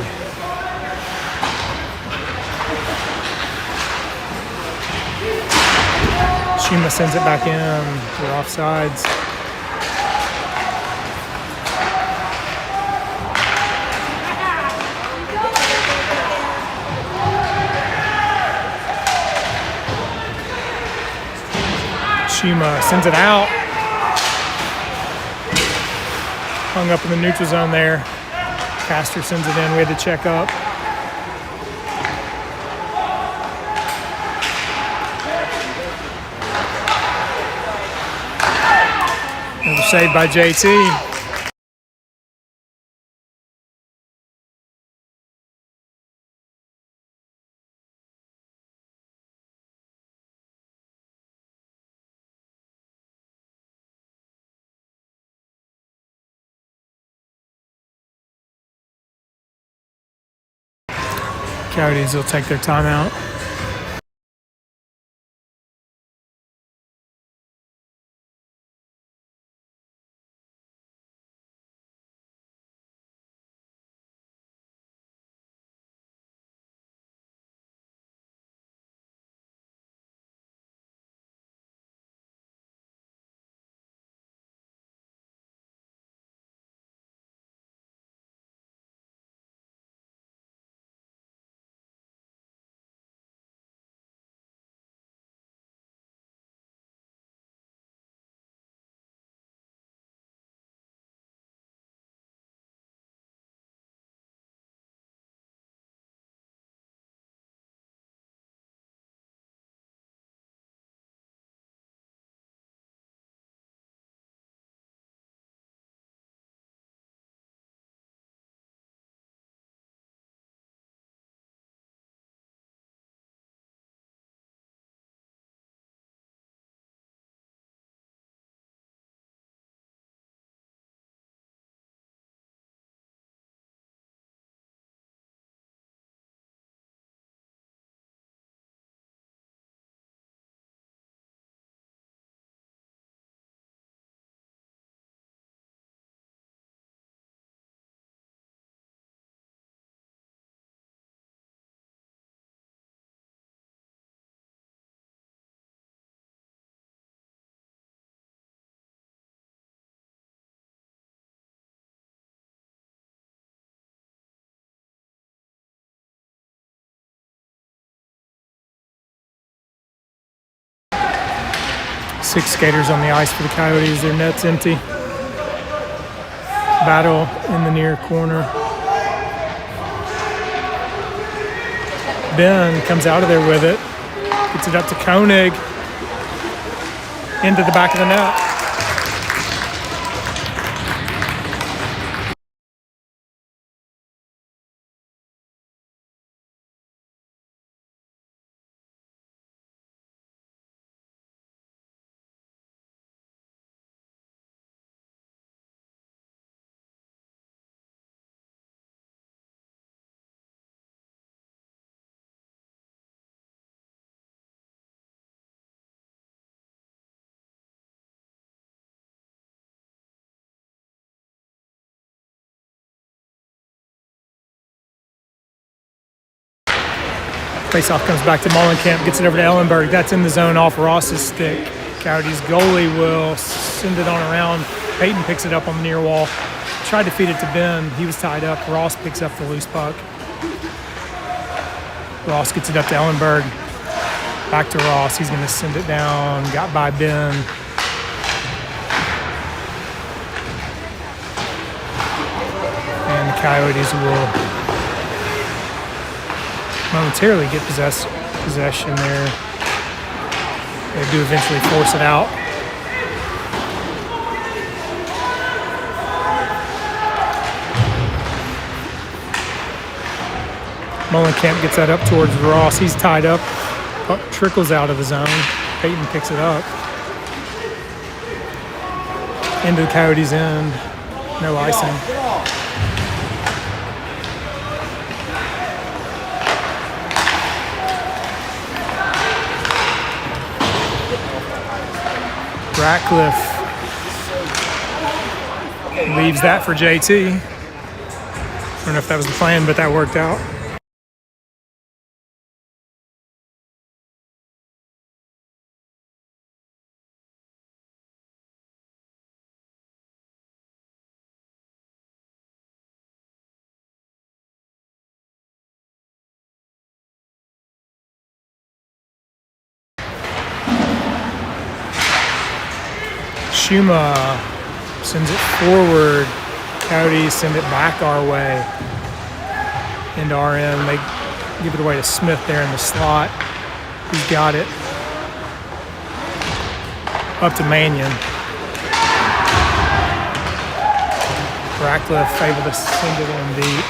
Speaker 1: Schumann sends it back in. We're offsides. Schumann sends it out. Hung up in the neutral zone there. Castor sends it in. We had to check up. Another save by JT. Coyotes will take their timeout. Six skaters on the ice for the Coyotes. Their net's empty. Battle in the near corner. Ben comes out of there with it. Gets it up to Koenig. Into the back of the net. Faceoff comes back to Mullenkamp, gets it over to Ellenberg. That's in the zone off Ross's stick. Coyotes goalie will send it on around. Peyton picks it up on the near wall. Tried to feed it to Ben. He was tied up. Ross picks up the loose puck. Ross gets it up to Ellenberg. Back to Ross. He's going to send it down. Got by Ben. And the Coyotes will momentarily get possession there. They do eventually force it out. Mullenkamp gets that up towards Ross. He's tied up. Puck trickles out of the zone. Peyton picks it up. Into the Coyotes' end. No icing. Ratcliffe leaves that for JT. I don't know if that was the plan, but that worked out. Schuma sends it forward. Coyotes send it back our way into our end. They give it away to Smith there in the slot. He's got it. Up to Mannion. Ratcliffe able to send it in deep.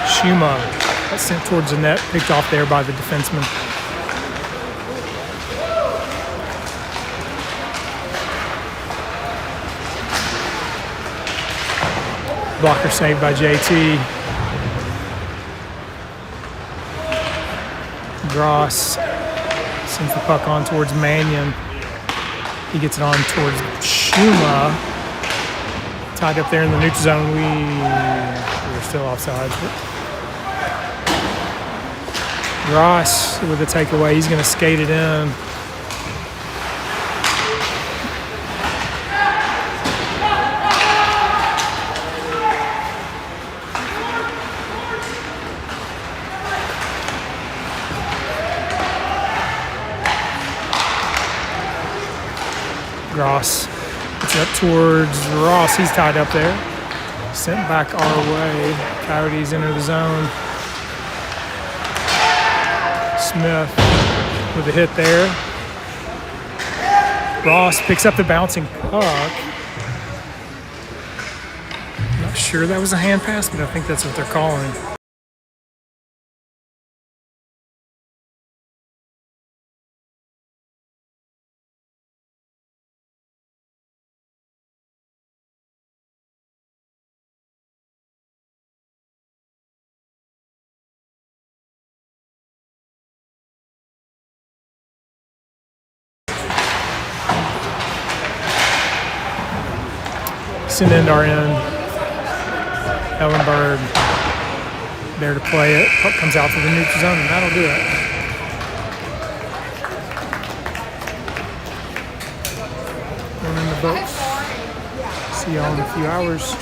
Speaker 1: Schuma that's sent towards the net, picked off there by the defenseman. Blocker saved by JT. Gross sends the puck on towards Mannion. He gets it on towards Schuma. Tied up there in the neutral zone. We're still offside. Gross with the takeaway. He's going to skate it in. Gross gets up towards Ross. He's tied up there. Sent back our way. Coyotes enter the zone. Smith with a hit there. Ross picks up the bouncing puck. Not sure that was a hand pass, but I think that's what they're calling. Send into our end. Ellenberg there to play it. Puck comes out to the neutral zone, and that'll do it. One in the books. See y'all in a few hours.